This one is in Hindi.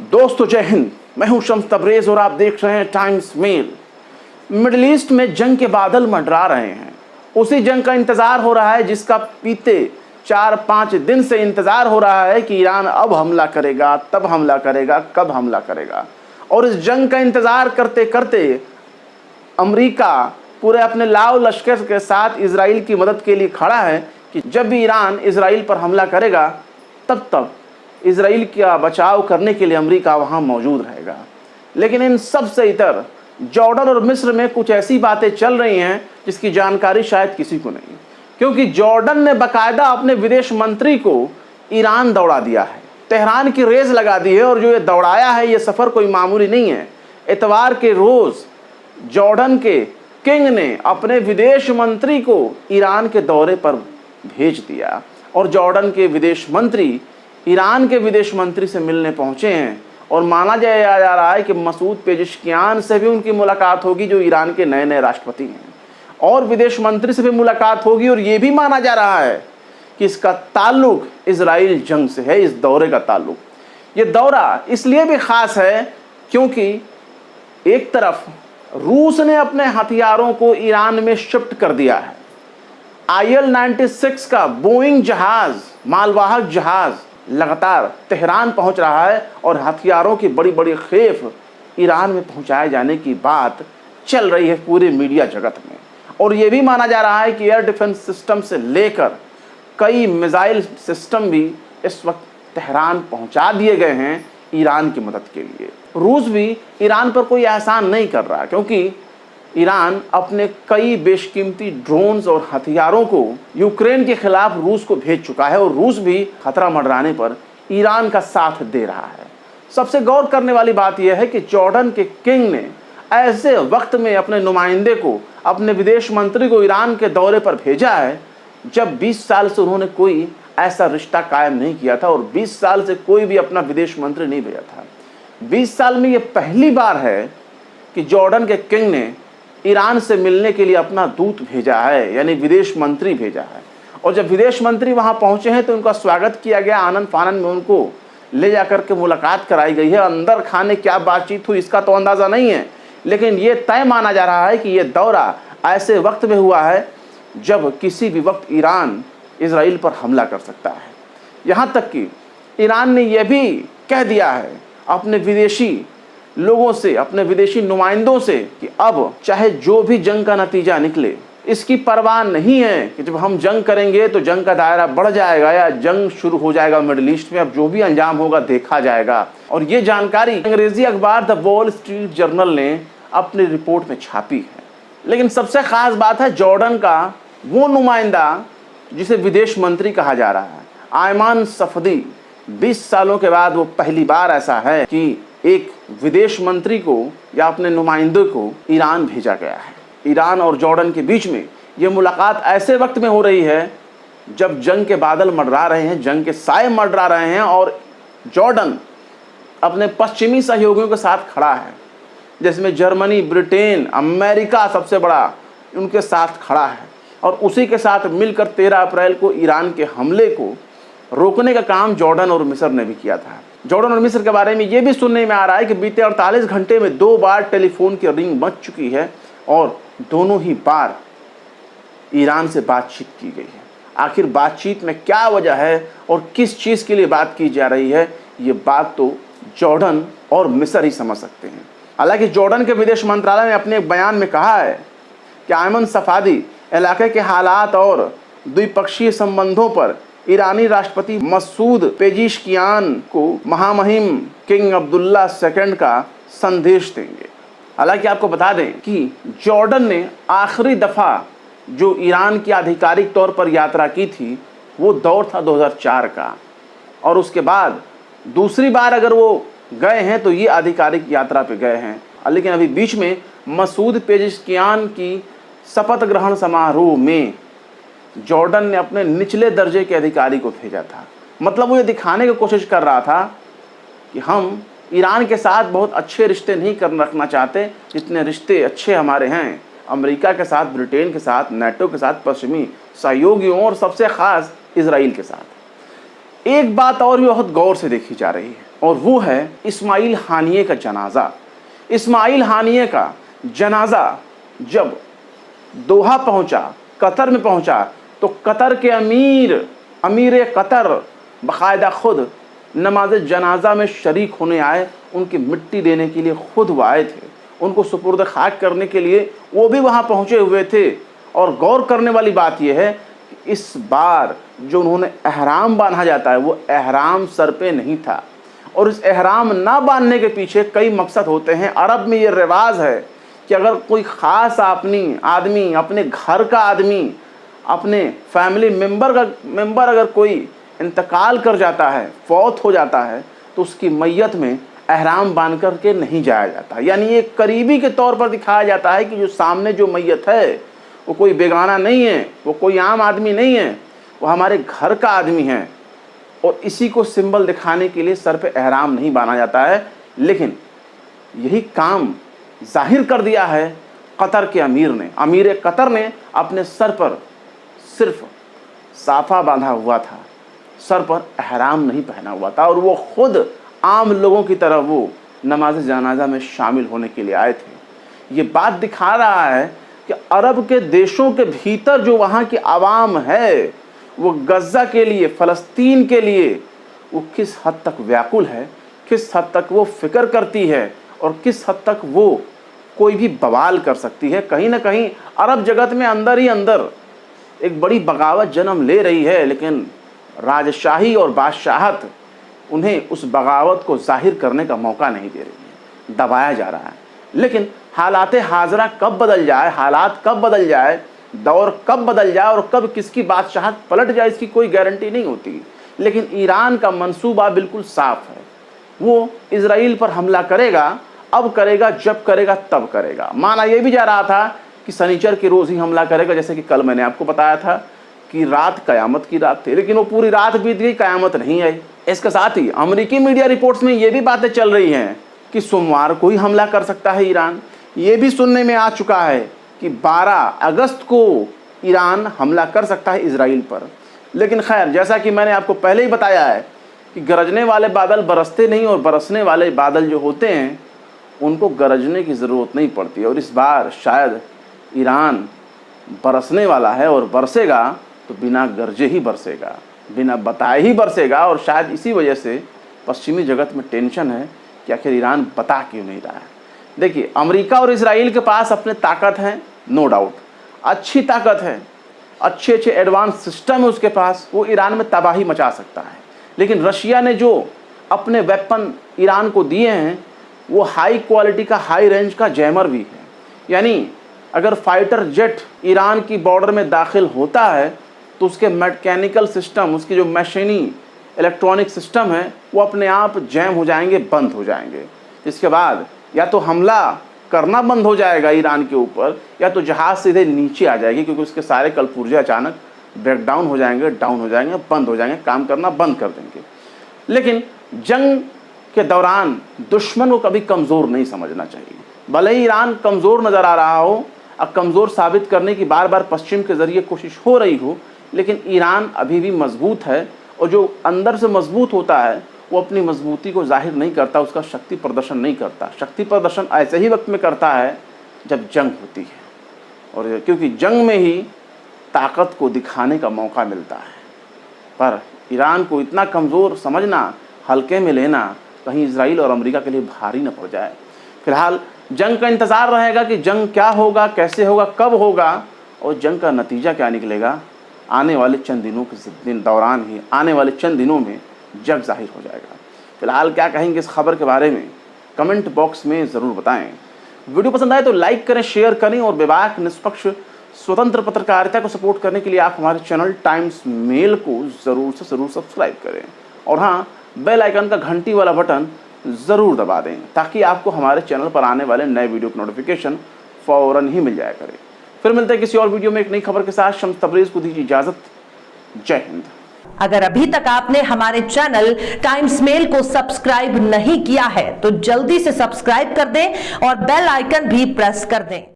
दोस्तों जय हिंद, मैं हूं शम्स तबरेज और आप देख रहे हैं टाइम्स मेल। मिडिल ईस्ट में जंग के बादल मंडरा रहे हैं। उसी जंग का इंतजार हो रहा है जिसका बीते 4-5 दिन से इंतजार हो रहा है कि ईरान अब हमला करेगा, तब हमला करेगा, कब हमला करेगा। और इस जंग का इंतजार करते करते अमेरिका पूरे अपने लाव लश्कर के साथ इजराइल की मदद के लिए खड़ा है कि जब भी ईरान इजराइल पर हमला करेगा तब इजराइल का बचाव करने के लिए अमेरिका वहां मौजूद रहेगा। लेकिन इन सब से इतर जॉर्डन और मिस्र में कुछ ऐसी बातें चल रही हैं जिसकी जानकारी शायद किसी को नहीं, क्योंकि जॉर्डन ने बाकायदा अपने विदेश मंत्री को ईरान दौड़ा दिया है, तेहरान की रेस लगा दी है। और जो ये दौड़ाया है, ये सफ़र कोई मामूली नहीं है। इतवार के रोज़ जॉर्डन के किंग ने अपने विदेश मंत्री को ईरान के दौरे पर भेज दिया और जॉर्डन के विदेश मंत्री ईरान के विदेश मंत्री से मिलने पहुंचे हैं। और माना जा रहा है कि मसूद पेजिशकियान से भी उनकी मुलाकात होगी, जो ईरान के नए राष्ट्रपति हैं, और विदेश मंत्री से भी मुलाकात होगी। और ये भी माना जा रहा है कि इसका ताल्लुक इजराइल जंग से है। इस दौरे का ताल्लुक, ये दौरा इसलिए भी ख़ास है क्योंकि एक तरफ रूस ने अपने हथियारों को ईरान में शिफ्ट कर दिया है। IL-96 का बोइंग जहाज़, मालवाहक जहाज़ लगातार तेहरान पहुंच रहा है और हथियारों की बड़ी बड़ी खेप ईरान में पहुंचाए जाने की बात चल रही है पूरे मीडिया जगत में। और ये भी माना जा रहा है कि एयर डिफेंस सिस्टम से लेकर कई मिसाइल सिस्टम भी इस वक्त तेहरान पहुंचा दिए गए हैं ईरान की मदद के लिए। रूस भी ईरान पर कोई एहसान नहीं कर रहा, क्योंकि ईरान अपने कई बेशकीमती ड्रोन्स और हथियारों को यूक्रेन के खिलाफ रूस को भेज चुका है और रूस भी खतरा मंडराने पर ईरान का साथ दे रहा है। सबसे गौर करने वाली बात यह है कि जॉर्डन के किंग ने ऐसे वक्त में अपने नुमाइंदे को, अपने विदेश मंत्री को ईरान के दौरे पर भेजा है जब 20 साल से उन्होंने कोई ऐसा रिश्ता कायम नहीं किया था और 20 साल से कोई भी अपना विदेश मंत्री नहीं भेजा था। 20 साल में ये पहली बार है कि जॉर्डन के किंग ने ईरान से मिलने के लिए अपना दूत भेजा है, यानी विदेश मंत्री भेजा है। और जब विदेश मंत्री वहां पहुंचे हैं तो उनका स्वागत किया गया, आनंद फानंद में उनको ले जाकर के मुलाकात कराई गई है। अंदर खाने क्या बातचीत हुई इसका तो अंदाज़ा नहीं है, लेकिन ये तय माना जा रहा है कि ये दौरा ऐसे वक्त में हुआ है जब किसी भी वक्त ईरान इजराइल पर हमला कर सकता है। यहाँ तक कि ईरान ने यह भी कह दिया है अपने विदेशी लोगों से, अपने विदेशी नुमाइंदों से, कि अब चाहे जो भी जंग का नतीजा निकले, इसकी परवाह नहीं है कि जब हम जंग करेंगे तो जंग का दायरा बढ़ जाएगा या जंग शुरू हो जाएगा मिडिल ईस्ट में। अब जो भी अंजाम होगा देखा जाएगा। और ये जानकारी अंग्रेजी अखबार द वॉल स्ट्रीट जर्नल ने अपनी रिपोर्ट में छापी है। लेकिन सबसे ख़ास बात है जॉर्डन का वो नुमाइंदा जिसे विदेश मंत्री कहा जा रहा है, आयमान सफदी। 20 सालों के बाद वो पहली बार ऐसा है कि एक विदेश मंत्री को या अपने नुमाइंदे को ईरान भेजा गया है। ईरान और जॉर्डन के बीच में ये मुलाकात ऐसे वक्त में हो रही है जब जंग के बादल मंडरा रहे हैं, जंग के साए मंडरा रहे हैं और जॉर्डन अपने पश्चिमी सहयोगियों के साथ खड़ा है, जिसमें जर्मनी, ब्रिटेन, अमेरिका सबसे बड़ा उनके साथ खड़ा है। और उसी के साथ मिलकर 13 अप्रैल को ईरान के हमले को रोकने का काम जॉर्डन और मिस्र ने भी किया था। जॉर्डन और मिस्र के बारे में ये भी सुनने में आ रहा है कि बीते 48 घंटे में 2 बार टेलीफोन की रिंग बज चुकी है और दोनों ही बार ईरान से बातचीत की गई है। आखिर बातचीत में क्या वजह है और किस चीज़ के लिए बात की जा रही है, ये बात तो जॉर्डन और मिस्र ही समझ सकते हैं। हालांकि जॉर्डन के विदेश मंत्रालय ने अपने एक बयान में कहा है कि आयमन सफादी इलाके के हालात और द्विपक्षीय संबंधों पर ईरानी राष्ट्रपति मसूद पेजिशकियान को महामहिम किंग अब्दुल्ला II का संदेश देंगे। हालांकि आपको बता दें कि जॉर्डन ने आखिरी दफ़ा जो ईरान की आधिकारिक तौर पर यात्रा की थी वो दौर था 2004 का, और उसके बाद दूसरी बार अगर वो गए हैं तो ये आधिकारिक यात्रा पे गए हैं। लेकिन अभी बीच में मसूद पेजिशकियान की शपथ ग्रहण समारोह में जॉर्डन ने अपने निचले दर्जे के अधिकारी को भेजा था। मतलब वो ये दिखाने की कोशिश कर रहा था कि हम ईरान के साथ बहुत अच्छे रिश्ते नहीं रखना चाहते जितने रिश्ते अच्छे हमारे हैं अमेरिका के साथ, ब्रिटेन के साथ, नेटो के साथ, पश्चिमी सहयोगियों और सबसे ख़ास इजराइल के साथ। एक बात और भी बहुत गौर से देखी जा रही है और वो है इस्माइल हानिये का जनाजा। इस्माइल हानिये का जनाजा जब दोहा पहुंचा, कतर में पहुंचा, तो कतर के अमीर कतर बाकायदा खुद नमाज जनाजा में शरीक होने आए, उनकी मिट्टी देने के लिए खुद वो आए थे, उनको सुपुर्द खाक करने के लिए वो भी वहाँ पहुँचे हुए थे। और गौर करने वाली बात यह है कि इस बार जो उन्होंने एहराम बांधा जाता है वो एहराम सर पे नहीं था, और इस एहराम ना बांधने के पीछे कई मकसद होते हैं। अरब में ये रिवाज है कि अगर कोई ख़ास आदमी अपने घर का आदमी, अपने फैमिली मेंबर अगर कोई इंतकाल कर जाता है, फौत हो जाता है, तो उसकी मैयत में एहराम बांध कर के नहीं जाया जाता। यानी ये करीबी के तौर पर दिखाया जाता है कि जो सामने जो मैयत है वो कोई बेगाना नहीं है, वो कोई आम आदमी नहीं है, वो हमारे घर का आदमी है। और इसी को सिंबल दिखाने के लिए सर पे एहराम नहीं बांधा जाता है। लेकिन यही काम जाहिर कर दिया है कतर के अमीर कतर ने अपने सर पर सिर्फ साफा बांधा हुआ था, सर पर एहराम नहीं पहना हुआ था, और वो खुद आम लोगों की तरह वो नमाज जनाजा में शामिल होने के लिए आए थे। ये बात दिखा रहा है कि अरब के देशों के भीतर जो वहाँ की आवाम है वो गज़ा के लिए, फ़लस्तीन के लिए वो किस हद तक व्याकुल है, किस हद तक वो फिक्र करती है, और किस हद तक वो कोई भी बवाल कर सकती है। कहीं ना कहीं अरब जगत में अंदर ही अंदर एक बड़ी बगावत जन्म ले रही है, लेकिन राजशाही और बादशाहत उन्हें उस बगावत को जाहिर करने का मौका नहीं दे रही है, दबाया जा रहा है। लेकिन हालात हाजरा कब बदल जाए, हालात कब बदल जाए, दौर कब बदल जाए और कब किसकी बादशाहत पलट जाए, इसकी कोई गारंटी नहीं होती। लेकिन ईरान का मंसूबा बिल्कुल साफ है, वो इजराइल पर हमला करेगा, अब करेगा, जब करेगा तब करेगा। माना यह भी जा रहा था कि शनिचर की रोज़ ही हमला करेगा, जैसे कि कल मैंने आपको बताया था कि रात क़यामत की रात थी, लेकिन वो पूरी रात बीत गई, क़यामत नहीं आई। इसके साथ ही अमेरिकी मीडिया रिपोर्ट्स में ये भी बातें चल रही हैं कि सोमवार को ही हमला कर सकता है ईरान। ये भी सुनने में आ चुका है कि 12 अगस्त को ईरान हमला कर सकता है इजराइल पर। लेकिन खैर, जैसा कि मैंने आपको पहले ही बताया है कि गरजने वाले बादल बरसते नहीं, और बरसने वाले बादल जो होते हैं उनको गरजने की ज़रूरत नहीं पड़ती। और इस बार शायद ईरान बरसने वाला है, और बरसेगा तो बिना गरजे ही बरसेगा, बिना बताए ही बरसेगा। और शायद इसी वजह से पश्चिमी जगत में टेंशन है कि आखिर ईरान बता क्यों नहीं रहा है। देखिए, अमेरिका और इजराइल के पास अपने ताकत है, नो डाउट, अच्छी ताकत है, अच्छे एडवांस सिस्टम है उसके पास, वो ईरान में तबाही मचा सकता है। लेकिन रशिया ने जो अपने वेपन ईरान को दिए हैं वो हाई क्वालिटी का, हाई रेंज का जैमर भी है। यानी अगर फाइटर जेट ईरान की बॉर्डर में दाखिल होता है तो उसके मैकेनिकल सिस्टम, उसकी जो मशीनी इलेक्ट्रॉनिक सिस्टम है वो अपने आप जैम हो जाएंगे, बंद हो जाएंगे। इसके बाद या तो हमला करना बंद हो जाएगा ईरान के ऊपर, या तो जहाज़ सीधे नीचे आ जाएगी, क्योंकि उसके सारे कलपुर्जे अचानक ब्रेक डाउन हो जाएंगे, बंद हो जाएंगे, काम करना बंद कर देंगे। लेकिन जंग के दौरान दुश्मन को कभी कमज़ोर नहीं समझना चाहिए। भले ही ईरान कमज़ोर नज़र आ रहा हो, अब कमज़ोर साबित करने की बार बार पश्चिम के ज़रिए कोशिश हो रही हो, लेकिन ईरान अभी भी मजबूत है। और जो अंदर से मजबूत होता है वो अपनी मजबूती को जाहिर नहीं करता, उसका शक्ति प्रदर्शन नहीं करता। शक्ति प्रदर्शन ऐसे ही वक्त में करता है जब जंग होती है, और क्योंकि जंग में ही ताकत को दिखाने का मौका मिलता है। पर ईरान को इतना कमज़ोर समझना, हल्के में लेना, कहीं इजराइल और अमेरिका के लिए भारी न पड़ जाए। फिलहाल जंग का इंतज़ार रहेगा कि जंग क्या होगा, कैसे होगा, कब होगा, और जंग का नतीजा क्या निकलेगा। आने वाले चंद दिनों के दौरान ही, आने वाले चंद दिनों में जग जाहिर हो जाएगा। फिलहाल क्या कहेंगे इस खबर के बारे में, कमेंट बॉक्स में ज़रूर बताएं। वीडियो पसंद आए तो लाइक करें, शेयर करें, और बेबाक, निष्पक्ष, स्वतंत्र पत्रकारिता को सपोर्ट करने के लिए आप हमारे चैनल टाइम्स मेल को ज़रूर से ज़रूर सब्सक्राइब करें। और हाँ, बेल आइकन का घंटी वाला बटन ज़रूर दबा दें, ताकि आपको हमारे चैनल पर आने वाले नए वीडियो की नोटिफिकेशन फ़ौरन ही मिल जाया करे। फिर मिलते हैं किसी और वीडियो में एक नई खबर के साथ। शम्स तबरेज़ को दीजिए इजाज़त। जय हिंद। अगर अभी तक आपने हमारे चैनल टाइम्स मेल को सब्सक्राइब नहीं किया है तो जल्दी से सब्सक्राइब कर दें और बेल आइकन भी प्रेस कर दें।